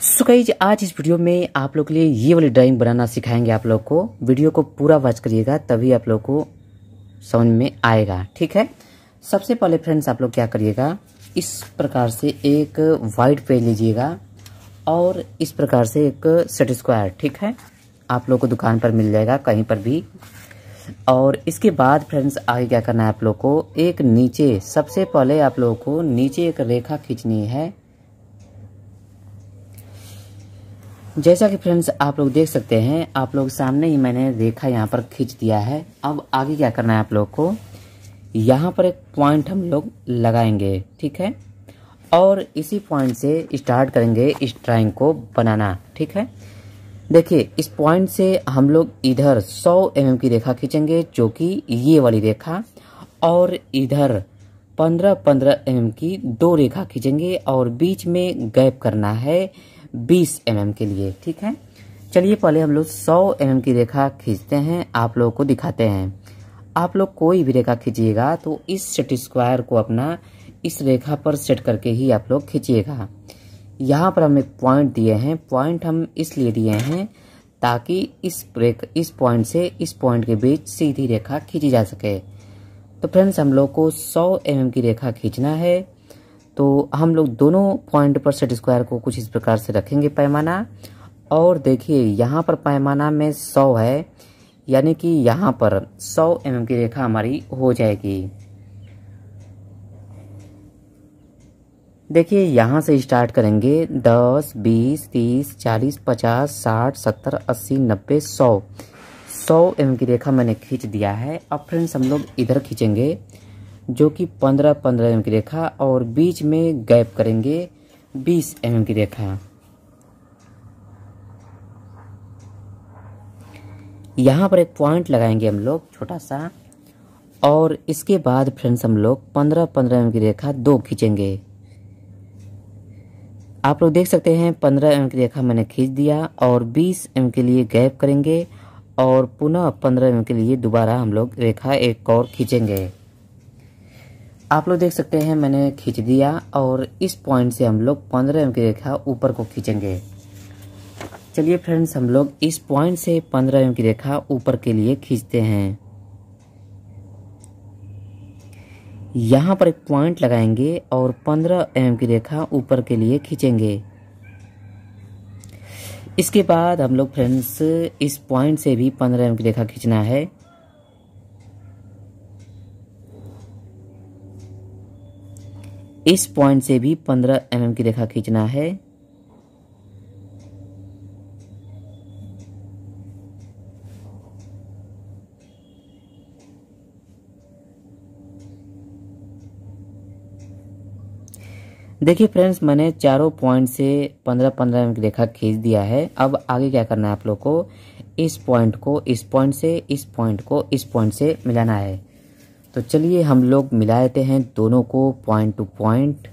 So guys, आज इस video में आप लोग के लिए ये वाली ड्राइंग बनाना सिखाएंगे। आप लोग को वीडियो को पूरा वॉच करिएगा, तभी आप लोग को समझ में आएगा। ठीक है, सबसे पहले फ्रेंड्स आप लोग क्या करिएगा, इस प्रकार से एक वाइट पेज लीजिएगा और इस प्रकार से एक सेट स्क्वायर, ठीक है, आप लोग को दुकान पर मिल जाएगा कहीं पर भी। और इसके बाद फ्रेंड्स आगे क्या करना है, आप लोग को एक नीचे, सबसे पहले आप लोगों को नीचे एक रेखा खींचनी है। जैसा कि फ्रेंड्स आप लोग देख सकते हैं, आप लोग सामने ही मैंने रेखा यहाँ पर खींच दिया है। अब आगे क्या करना है, आप लोग को यहाँ पर एक पॉइंट हम लोग लगाएंगे, ठीक है, और इसी पॉइंट से स्टार्ट करेंगे इस ड्राइंग को बनाना। ठीक है, देखिए इस पॉइंट से हम लोग इधर 100 mm की रेखा खींचेंगे, जो कि ये वाली रेखा, और इधर 15-15 mm की दो रेखा खींचेंगे और बीच में गैप करना है 20 mm के लिए। ठीक है, चलिए पहले हम लोग 100 mm की रेखा खींचते हैं, आप लोगों को दिखाते हैं। आप लोग कोई भी रेखा खींचिएगा तो इस सेट स्क्वायर को अपना इस रेखा पर सेट करके ही आप लोग खींचिएगा। यहाँ पर हम एक पॉइंट दिए हैं, पॉइंट हम इसलिए दिए हैं ताकि इस पॉइंट से इस पॉइंट के बीच सीधी रेखा खींची जा सके। तो फ्रेंड्स हम लोग को 100 mm की रेखा खींचना है, तो हम लोग दोनों पॉइंट पर सेट स्क्वायर को कुछ इस प्रकार से रखेंगे पैमाना। और देखिए यहाँ पर पैमाना में 100 है, यानी कि यहाँ पर 100 mm की रेखा हमारी हो जाएगी। देखिए यहाँ से स्टार्ट करेंगे 10, 20, 30, 40, 50, 60, 70, 80, 90, 100 mm की रेखा मैंने खींच दिया है। अब फ्रेंड्स हम लोग इधर खींचेंगे, जो कि 15-15 mm की रेखा, और बीच में गैप करेंगे 20 mm की रेखा। यहाँ पर एक पॉइंट लगाएंगे हम लोग छोटा सा, और इसके बाद फ्रेंड्स हम लोग 15-15 mm की रेखा दो खींचेंगे। आप लोग देख सकते हैं 15 mm की रेखा मैंने खींच दिया, और 20 mm के लिए गैप करेंगे और पुनः 15 mm के लिए दोबारा हम लोग रेखा एक और खींचेंगे। आप लोग देख सकते हैं मैंने खींच दिया, और इस पॉइंट से हम लोग 15 mm की रेखा ऊपर को खींचेंगे। चलिए फ्रेंड्स हम लोग इस पॉइंट से 15 mm की रेखा ऊपर के लिए खींचते हैं। यहाँ पर एक पॉइंट लगाएंगे और 15 mm की रेखा ऊपर के लिए खींचेंगे। इसके बाद हम लोग फ्रेंड्स इस पॉइंट से भी 15 mm की रेखा खींचना है। इस पॉइंट से भी 15 mm की रेखा खींचना है। देखिए फ्रेंड्स मैंने चारों पॉइंट से 15-15 mm की रेखा खींच दिया है। अब आगे क्या करना है, आप लोग को इस पॉइंट को इस पॉइंट से, इस पॉइंट को इस पॉइंट से मिलाना है। तो चलिए हम लोग मिला लेते हैं दोनों को पॉइंट टू पॉइंट।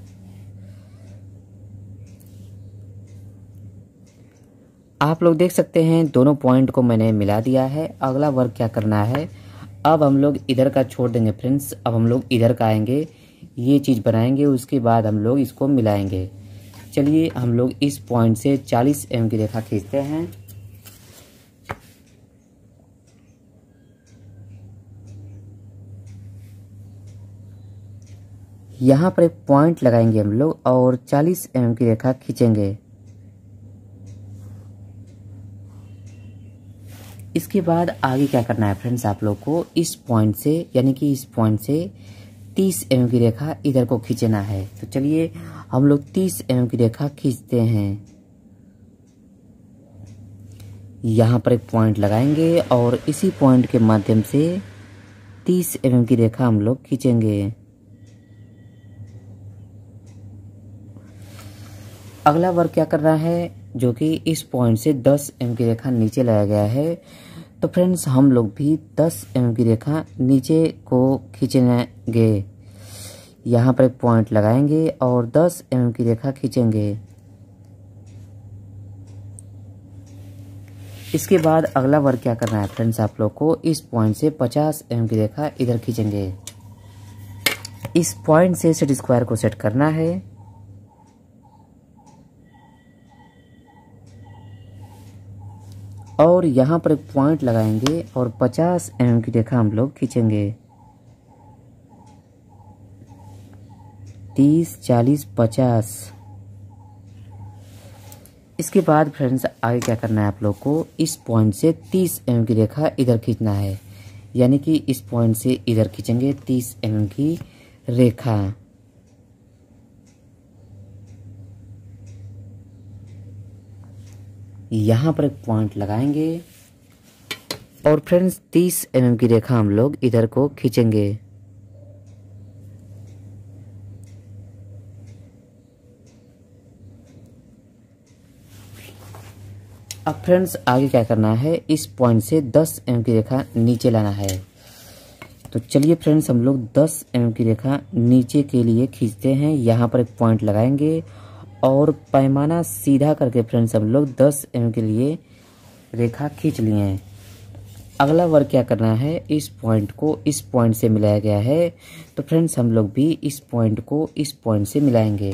आप लोग देख सकते हैं दोनों पॉइंट को मैंने मिला दिया है। अगला वर्क क्या करना है, अब हम लोग इधर का छोड़ देंगे फ्रेंड्स, अब हम लोग इधर का आएंगे, ये चीज़ बनाएंगे, उसके बाद हम लोग इसको मिलाएंगे। चलिए हम लोग इस पॉइंट से 40 mm की रेखा खींचते हैं। यहाँ पर एक पॉइंट लगाएंगे हम लोग और 40 mm की रेखा खींचेंगे। इसके बाद आगे क्या करना है फ्रेंड्स, आप लोग को इस पॉइंट से, यानी कि इस पॉइंट से 30 mm की रेखा इधर को खींचना है। तो चलिए हम लोग 30 mm की रेखा खींचते हैं। यहाँ पर एक पॉइंट लगाएंगे और इसी पॉइंट के माध्यम से 30 mm की रेखा हम लोग खींचेंगे। अगला वर्क क्या करना है, जो कि इस पॉइंट से 10 mm की रेखा नीचे लाया गया है। तो फ्रेंड्स हम लोग भी 10 mm की रेखा नीचे को खींचेंगे। यहाँ पर एक पॉइंट लगाएंगे और 10 mm की रेखा खींचेंगे। इसके बाद अगला वर्क क्या करना है फ्रेंड्स, आप लोग को इस पॉइंट से 50 mm की रेखा इधर खींचेंगे। इस पॉइंट से सेट स्क्वायर को सेट करना है। और यहाँ पर एक पॉइंट लगाएंगे और 50 mm की रेखा हम लोग खींचेंगे। 30, 40, 50। इसके बाद फ्रेंड्स आगे क्या करना है आप लोग को, इस पॉइंट से 30 mm की रेखा इधर खींचना है, यानी कि इस पॉइंट से इधर खींचेंगे 30 mm की रेखा। यहाँ पर एक पॉइंट लगाएंगे और फ्रेंड्स 30 mm की रेखा हम लोग इधर को खींचेंगे। अब फ्रेंड्स आगे क्या करना है, इस पॉइंट से 10 mm की रेखा नीचे लाना है। तो चलिए फ्रेंड्स हम लोग 10 mm की रेखा नीचे के लिए खींचते हैं। यहाँ पर एक पॉइंट लगाएंगे और पैमाना सीधा करके फ्रेंड्स हम लोग 10 mm के लिए रेखा खींच लिए हैं। अगला वर्क क्या करना है, इस पॉइंट को इस पॉइंट से मिलाया गया है, तो फ्रेंड्स हम लोग भी इस पॉइंट को इस पॉइंट से मिलाएंगे।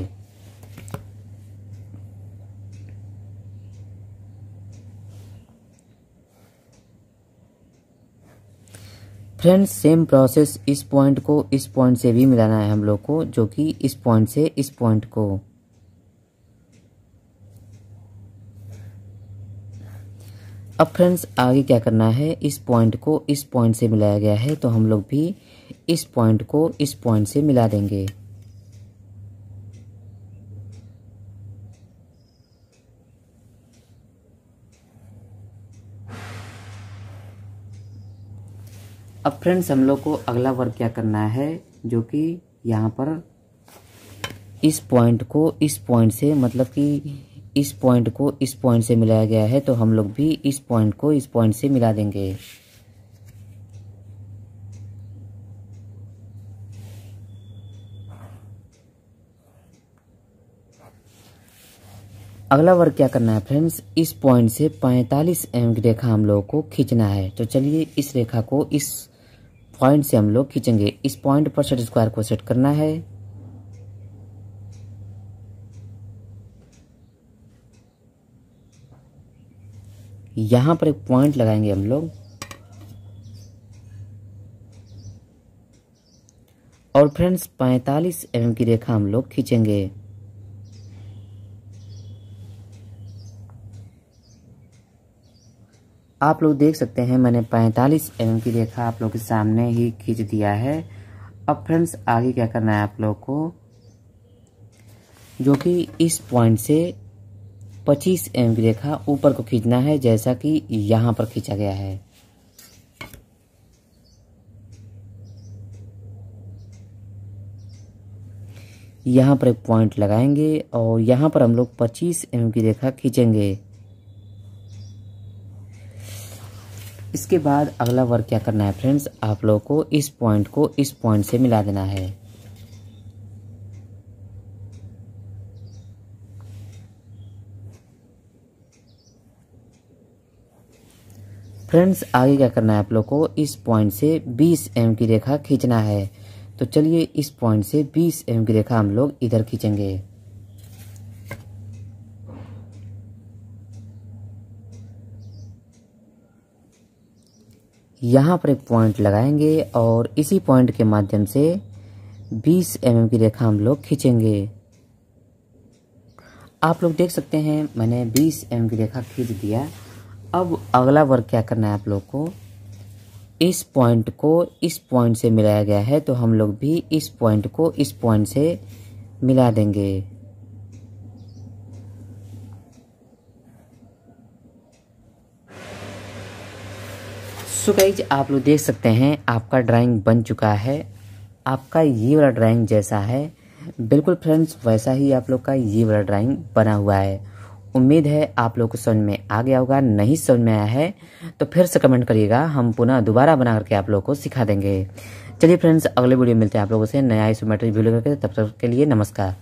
फ्रेंड्स सेम प्रोसेस इस पॉइंट को इस पॉइंट से भी मिलाना है हम लोग को, जो कि इस पॉइंट से इस पॉइंट को। अब फ्रेंड्स आगे क्या करना है, इस पॉइंट को इस पॉइंट से मिलाया गया है, तो हम लोग भी इस पॉइंट को इस पॉइंट से मिला देंगे। अब फ्रेंड्स हम लोग को अगला वर्क क्या करना है, जो कि यहाँ पर इस पॉइंट को इस पॉइंट से, मतलब कि इस पॉइंट को इस पॉइंट से मिलाया गया है, तो हम लोग भी इस पॉइंट को इस पॉइंट से मिला देंगे। अगला वर्क क्या करना है फ्रेंड्स, इस पॉइंट से 45 mm की रेखा हम लोगों को खींचना है। तो चलिए इस रेखा को इस पॉइंट से हम लोग खींचेंगे। इस पॉइंट पर सेट स्क्वायर को सेट करना है। यहाँ पर एक पॉइंट लगाएंगे हम लोग और फ्रेंड्स 45 mm की रेखा हम लोग खींचेंगे। आप लोग देख सकते हैं मैंने 45 mm की रेखा आप लोग के सामने ही खींच दिया है। अब फ्रेंड्स आगे क्या करना है आप लोग को, जो कि इस पॉइंट से 25 mm की रेखा ऊपर को खींचना है, जैसा कि यहाँ पर खींचा गया है। यहाँ पर एक पॉइंट लगाएंगे और यहाँ पर हम लोग 25 mm की रेखा खींचेंगे। इसके बाद अगला वर्क क्या करना है फ्रेंड्स, आप लोगों को इस पॉइंट से मिला देना है। फ्रेंड्स आगे क्या करना है आप लोग को, इस पॉइंट से 20 mm की रेखा खींचना है। तो चलिए इस पॉइंट से 20 mm की रेखा हम लोग इधर खींचेंगे। यहाँ पर एक पॉइंट लगाएंगे और इसी पॉइंट के माध्यम से 20 mm की रेखा हम लोग खींचेंगे। आप लोग देख सकते हैं मैंने 20 mm की रेखा खींच दिया। अब अगला वर्क क्या करना है आप लोग को, इस पॉइंट को इस पॉइंट से मिलाया गया है, तो हम लोग भी इस पॉइंट को इस पॉइंट से मिला देंगे। सो गाइज आप लोग देख सकते हैं आपका ड्राइंग बन चुका है। आपका ये वाला ड्राइंग जैसा है बिल्कुल फ्रेंड्स वैसा ही आप लोग का ये वाला ड्राइंग बना हुआ है। उम्मीद है आप लोग को समझ में आ गया होगा। नहीं समझ में आया है तो फिर से कमेंट करिएगा, हम पुनः दोबारा बना करके आप लोग को सिखा देंगे। चलिए फ्रेंड्स अगले वीडियो मिलते हैं आप लोगों से नया इस मैटर वीडियो करके, तब तक के लिए नमस्कार।